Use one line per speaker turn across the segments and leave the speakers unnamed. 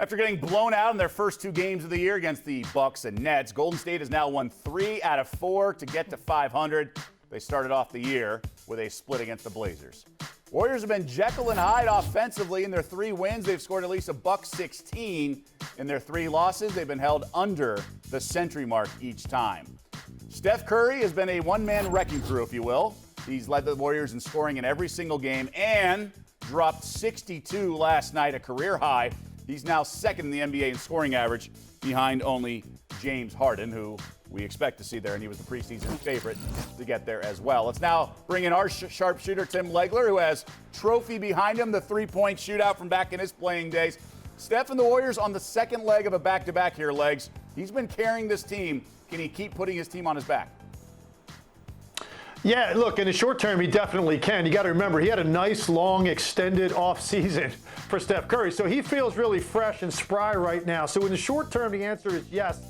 After getting blown out in their first two games of the year against the Bucks and Nets, Golden State has now won 3 out of 4 to get to 500. They started off the year with a split against the Blazers. Warriors have been Jekyll and Hyde offensively. In their 3 wins, they've scored at least a $116. In their 3 losses, they've been held under the century mark each time. Steph Curry has been a one-man wrecking crew, if you will. He's led the Warriors in scoring in every single game and dropped 62 last night, a career high. He's now second in the NBA in scoring average, behind only James Harden, who we expect to see there, and he was the preseason favorite to get there as well. Let's now bring in our sharpshooter, Tim Legler, who has trophy behind him, the three-point shootout from back in his playing days. Steph and the Warriors on the second leg of a back-to-back here, Legs. He's been carrying this team. Can he keep putting his team on his back?
Yeah, look, in the short term, he definitely can. You got to remember, he had a nice, long, extended off-season for Steph Curry, so he feels really fresh and spry right now. So in the short term, the answer is yes.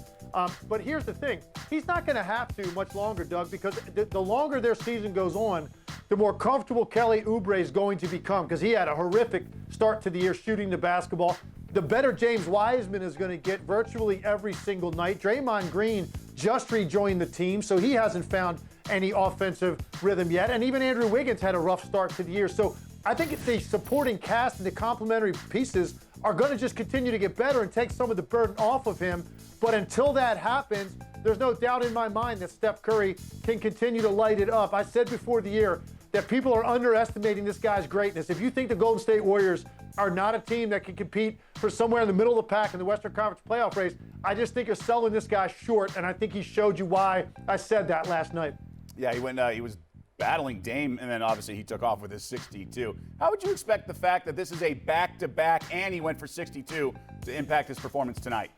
But here's the thing. He's not going to have to much longer, Doug, because the longer their season goes on, the more comfortable Kelly Oubre is going to become, because he had a horrific start to the year shooting the basketball. The better James Wiseman is going to get virtually every single night. Draymond Green just rejoined the team, so he hasn't found any offensive rhythm yet. And even Andrew Wiggins had a rough start to the year. So I think the supporting cast and the complementary pieces are going to just continue to get better and take some of the burden off of him. But until that happens, there's no doubt in my mind that Steph Curry can continue to light it up. I said before the year that people are underestimating this guy's greatness. If you think the Golden State Warriors are not a team that can compete for somewhere in the middle of the pack in the Western Conference playoff race, I just think you're selling this guy short, and I think he showed you why I said that last night.
Yeah, he was battling Dame, and then obviously he took off with his 62. How would you expect the fact that this is a back-to-back and he went for 62 to impact his performance tonight?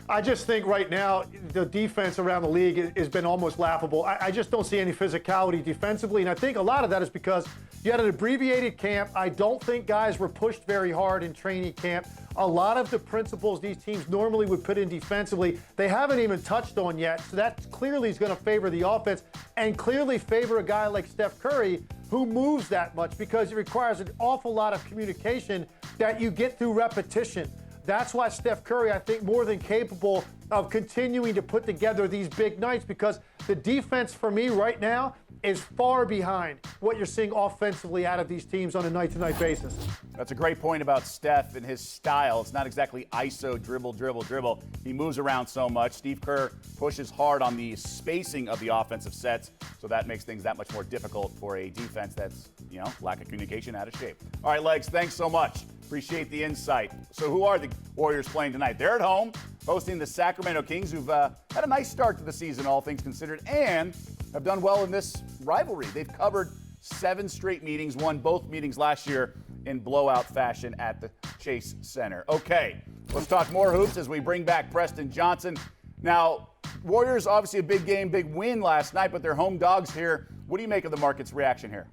I just think right now the defense around the league has been almost laughable. I just don't see any physicality defensively, and I think a lot of that is because you had an abbreviated camp. I don't think guys were pushed very hard in training camp. A lot of the principles these teams normally would put in defensively, they haven't even touched on yet, so that clearly is going to favor the offense and clearly favor a guy like Steph Curry who moves that much, because it requires an awful lot of communication that you get through repetition. That's why Steph Curry, I think, more than capable of continuing to put together these big nights, because the defense for me right now is far behind what you're seeing offensively out of these teams on a night-to-night basis.
That's a great point about Steph and his style. It's not exactly ISO dribble, dribble, dribble. He moves around so much. Steve Kerr pushes hard on the spacing of the offensive sets, so that makes things that much more difficult for a defense that's, lack of communication, out of shape. All right, Legs, thanks so much. Appreciate the insight. So who are the Warriors playing tonight? They're at home, hosting the Sacramento Kings, who've had a nice start to the season, all things considered, and have done well in this rivalry. They've covered 7 straight meetings, won both meetings last year in blowout fashion at the Chase Center. Okay, let's talk more hoops as we bring back Preston Johnson. Now, Warriors, obviously a big game, big win last night, but they're home dogs here. What do you make of the market's reaction here?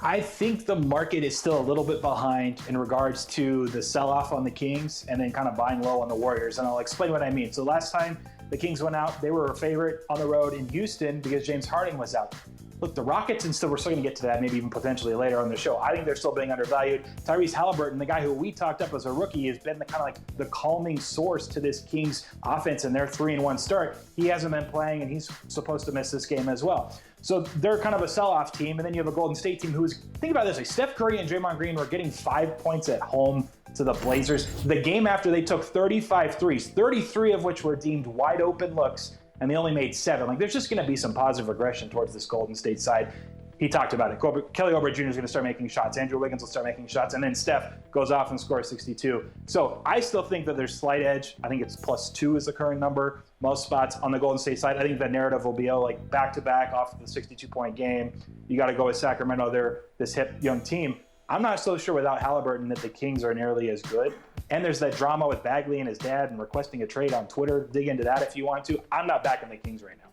I think the market is still a little bit behind in regards to the sell-off on the Kings and then kind of buying low on the Warriors. And I'll explain what I mean. So last time the Kings went out, they were a favorite on the road in Houston because James Harden was out. Look, the Rockets, and we're still going to get to that maybe even potentially later on the show. I think they're still being undervalued. Tyrese Halliburton, the guy who we talked up as a rookie, has been the kind of like the calming source to this Kings offense and their 3-1 start. He hasn't been playing, and he's supposed to miss this game as well. So they're kind of a sell-off team, and then you have a Golden State team who's, think about it this way, Steph Curry and Draymond Green were getting 5 points at home to the Blazers. The game after, they took 35 threes, 33 of which were deemed wide open looks, and they only made 7. Like, there's just going to be some positive regression towards this Golden State side. He talked about it. Kelly Oubre Jr. is going to start making shots. Andrew Wiggins will start making shots. And then Steph goes off and scores 62. So I still think that there's slight edge. I think it's +2 is the current number. Most spots on the Golden State side. I think the narrative will be, like back-to-back off of the 62-point game. You got to go with Sacramento. They're this hip young team. I'm not so sure without Halliburton that the Kings are nearly as good. And there's that drama with Bagley and his dad and requesting a trade on Twitter. Dig into that if you want to. I'm not backing the Kings right now.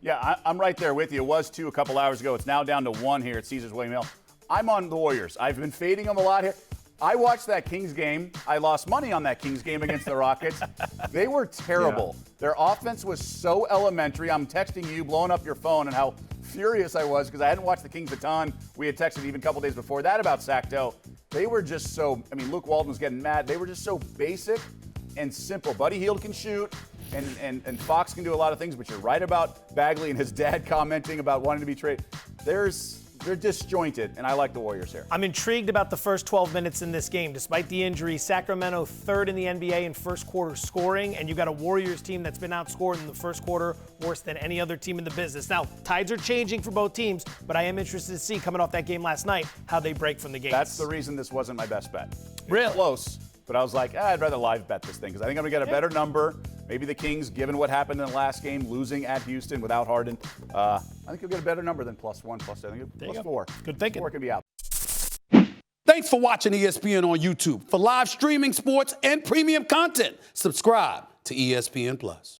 Yeah, I'm right there with you. It was 2 a couple hours ago. It's now down to 1 here at Caesars William Hill. I'm on the Warriors. I've been fading them a lot here. I watched that Kings game. I lost money on that Kings game against the Rockets. They were terrible. Yeah. Their offense was so elementary. I'm texting you, blowing up your phone, and how furious I was because I hadn't watched the Kings a ton. We had texted even a couple days before that about Sacto. They were just so, I mean, Luke Walton was getting mad. They were just so basic and simple. Buddy Hield can shoot, and Fox can do a lot of things, but you're right about Bagley and his dad commenting about wanting to be traded. They're disjointed, and I like the Warriors here.
I'm intrigued about the first 12 minutes in this game. Despite the injury, Sacramento third in the NBA in first quarter scoring, and you got a Warriors team that's been outscored in the first quarter worse than any other team in the business. Now, tides are changing for both teams, but I am interested to see, coming off that game last night, how they break from the game.
That's the reason this wasn't my best bet.
Really?
It's close, but I was like, I'd rather live bet this thing because I think I'm going to get a better number. Maybe the Kings, given what happened in the last game, losing at Houston without Harden, I think you'll get a better number than +1, +2. I think plus 4.
Good thinking.
4 can be out.
Thanks for watching ESPN on YouTube. For live streaming sports and premium content, subscribe to ESPN+.